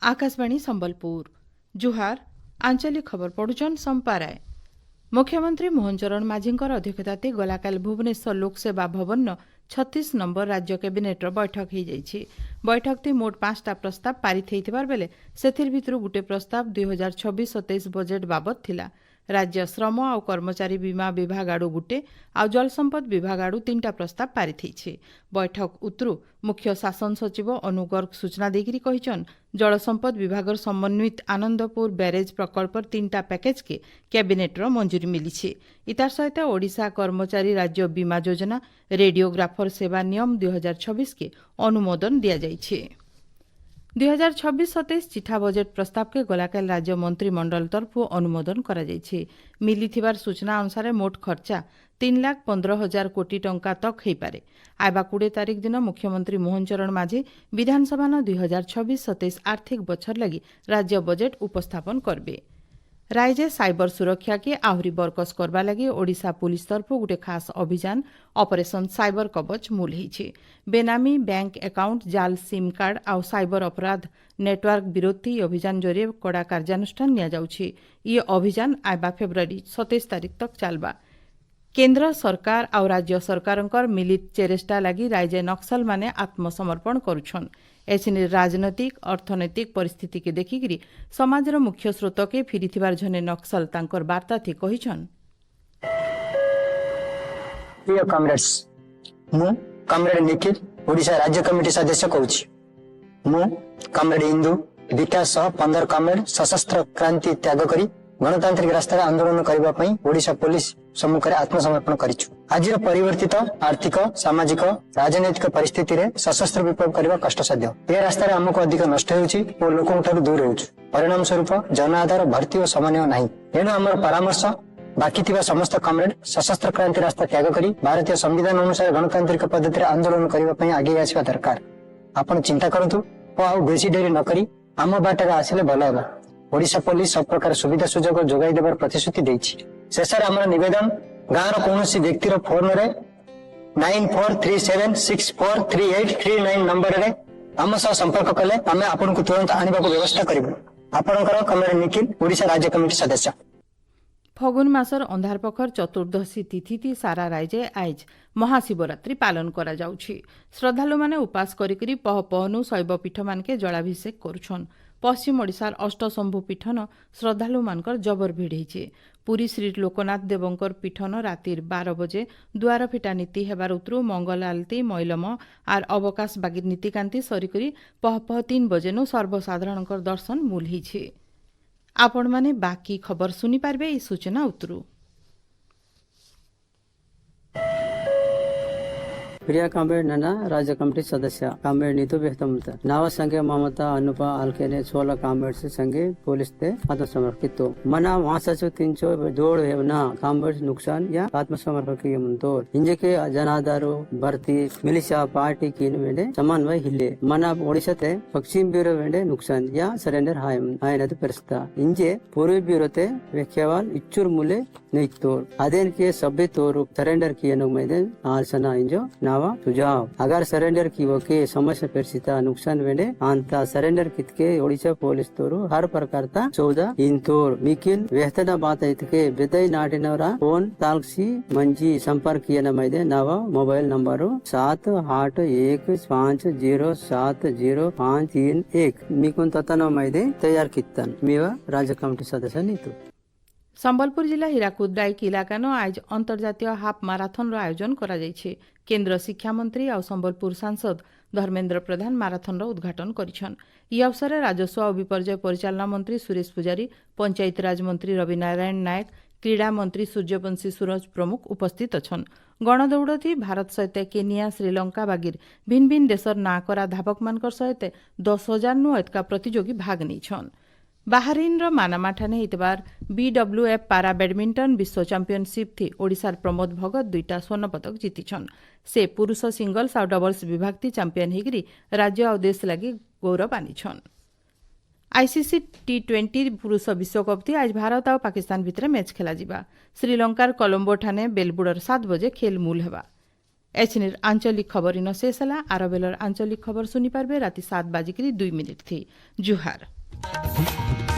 आकाशवाणी संबलपुर जुहार आंचलिक खबर पढ़ुचन संपाराय। मुख्यमंत्री मोहन चरण माझींकर अध्यक्षताते गलाकाल भुवनेश्वर लोकसेवा भवन 36 नंबर राज्य कैबिनेटर बैठक हो जाइछि। बैठकते मोट 5टा प्रस्ताव पारित होइथिबार बेले सेथिर भितरु गुटे प्रस्ताव 2026-27 बजेट बाबद थिला। राज्य श्रम और कर्मचारी बीमा विभाग आड़ू गुटे आ जलसंपद विभाग आड़ू 3टा प्रस्ताव पारित होइछि। बैठक उतरु मुख्य शासन सचिव अनु गर्ग सूचना देकिरी कहिछन जलसंपद विभागर समन्वित आनंदपुर ब्यारेज प्रकल्पर 3टा पैकेज के कैबिनेटर मंजूरी मिली। इतार सहित ओडिशा कर्मचारी राज्य बीमा योजना रेडियोग्राफर सेवा नियम 2026 के अनुमोदन दिया जाइछे। 2026-27 चिठा बजेट प्रस्ताव के गलाकाल राज्य मंत्रिमंडल तरफु अनुमोदन करा जाइछे। मिलिथिबार सूचना अनुसार मोट खर्चा 3,15,000 कोटी टंका तक हो पारे। आयबा 20 तारिख दिन मुख्यमंत्री मोहन चरण माझी विधानसभा 2026-27 आर्थिक बछर लगी राज्य बजेट उपस्थापन करबे। राज्य साइबर सुरक्षा के आहुरी बरकस करबा लगी ओडिशा पुलिस तरफ गोटे खास अभियान ऑपरेशन साइबर कवच मूल होइछे। बेनामी बैंक अकाउंट जाल सिम कार्ड और साइबर अपराध नेटवर्क विरोधी अभियान जरिए कड़ा कार्यानुष्ठान निया जाउछि। ये अभियान आयबा फेब्रुआरी 27 तारिख तक चलबा। केंद्र सरकार और राज्य सरकार मिलित चेष्टा लगी राज्य नक्सल माने आत्मसमर्पण करुछन। एसिनी राजनैतिक अर्थनैतिक परिस्थिति के देखिकी समाजर मुख्य स्रोत के फिरिथिबार जने नक्सल तांकर वार्ता थी कहिछन। प्रिय कॉमरेड्स, मु कॉमरेड निखिल ओडिशा राज्य कमिटी सदस्य कहूछि। मु कॉमरेड इंदु विकास 15 कॉमरेड सशस्त्र क्रांति त्याग करी गणतांत्रिक रास्ता आंदोलन करबा पई ओडिशा पुलिस सम्मुखरे आत्मसमर्पण करिछु। आजिर परिवर्तित आर्थिक सामाजिक राजनैतिक परिस्थिति रे सशस्त्र विप्लव करबा कष्टसाध्य। ए रास्ता रे हमको अधिक नष्ट होउछि और लोकन ठाରୁ दूर होउछु। परिणाम स्वरूप जन आधार भर्ती और समन्वय नाही। एनु हमर परामर्श बाकी थिबा समस्त कॉमरेड सशस्त्र क्रांति रास्ता त्याग करी भारतीय संविधान अनुसार गणतांत्रिक पद्धति रे आंदोलन करबा पई आगे आसीबा दरकार। आपण चिंता करंतु ओ आ बेसी देरी न करी आम बाटरे आसिले भलो हेबा। ओडिशा पुलिस सब प्रकार सुविधा सुजोग जोगाई देबार प्रतिश्रुति देछि। शेषर हमर निवेदन गाँव कौनसी व्यक्तिर फोन रे 9437643839 नंबर रे आम सह संपर्क कले आमे आपन को तुरंत आनिबा को व्यवस्था करिबु। आपनकर कॉमरेड निखिल ओडिशा राज्य कमिटी सदस्य। फगुन मासर अंधार पखर चतुर्दशी तिथि सारा राज्य आज महाशिवरात्रि पालन करा जाउछि। श्रद्धालु माने उपास करिकरी पह पहनु शैव पीठ मानके जलाभिषेक करुछन। पश्चिम ओडिशार अष्टशंभु पीठन श्रद्धालु मानकर जबर भिड़ होइछे। पुरी श्री लोकनाथ देवंकर पीठन रातिर 12 बजे दुआर फिटा नीति हेबार उतरु मंगल आलती मैलम आर अवकाश बागिर नीतिकांति सरिकरी पह 3 बजेनु सर्वसाधारणकर दर्शन मूल होइछे। आपण माने बाकी खबर सुनी पारबे ई सूचना उतरु। प्रिया कॉमरेड नना राज्य कमिटी सदस्य कॉमरेड नीतू बेहतमत नाव संगे ममता अनुपा अलकेने 16 कॉमरेड से संगे पुलिस ते आत्मसमर्पित मना वासचु तिंचो जोड़ हेवना कॉमरेड नुकसान या आत्मसमर्पण मुंतोर इंजे के जनादारो भर्ती मिलिशिया पार्टी की वेंडे समन्वय हिले मना ओडिशा ते पश्चिम ब्यूरो वेंडे नुकसान या सरेंडर हायनद परिस्ता इंजे पूर्वी ब्यूरो ते वेख्यावाल इच्चुर मूले नैतोर अदेन के सभ्य तोर सरेंडर किए नुमेदे आलसना इंजो सुझाव अगर सरेंडर की ओके समस्या परिस्थिति नुकसान वेंडे अंता सरेंडर कितके ओडिशा पुलिस तोरु हर प्रकार ता 14 इंतोर मिकिन वेहतना बात इतके बेदई नाटिनवरा फोन तालसी मंजी संपर्क किए नमैदे नवा मोबाइल नंबर 7815070531 मिकुन ततनो मैदे तैयार कितन मेवा राज्य कमिटी सदस्य नीतू। संबलपुर जिला हीराकुद डाइक इलाकान आज अंतर्जातीय हाफ माराथन आयोजन करा जाइछे। केंद्र शिक्षा मंत्री और संबलपुर सांसद धर्मेन्द्र प्रधान माराथन उद्घाटन करिछन। ई अवसर राजस्व और विपर्यय परिचालना मंत्री सुरेश पुजारी, पंचायत राज मंत्री रवि नारायण नायक, क्रीड़ा मंत्री सूर्यवंशी सूरज प्रमुख उपस्थित अछन। गणदौड़ थी भारत सहित केनिया श्रीलंका बागिर भिन्न भिन्न देशर ना करा धावक मानकर सहित 10,000 नु एतका प्रतियोगी भाग नेछन। बाहरीन मानामाठाने इतबार BWF पारा बैडमिंटन विश्व चैंपियनशिप थी ओडिशार प्रमोद भगत 2टा स्वर्ण पदक जीतिछन। से पुरुष सिंगल्स और डबल्स विभाग थी चैंपियन होगी राज्य और देश लगी गौरव आनीछन। आईसीसी T20 पुरुष विश्वकप थी आज भारत और पाकिस्तान भितर मैच खेला जिबा। श्रीलंकार कोलंबो ठाने बेलबुडर 7 बजे खेल मूल हेबा। एचनिर आंचलिक खबर इन शेष है। आरबेलर आंचलिक खबर सुनी पारबे राति 7:02 थी। जुहार। है।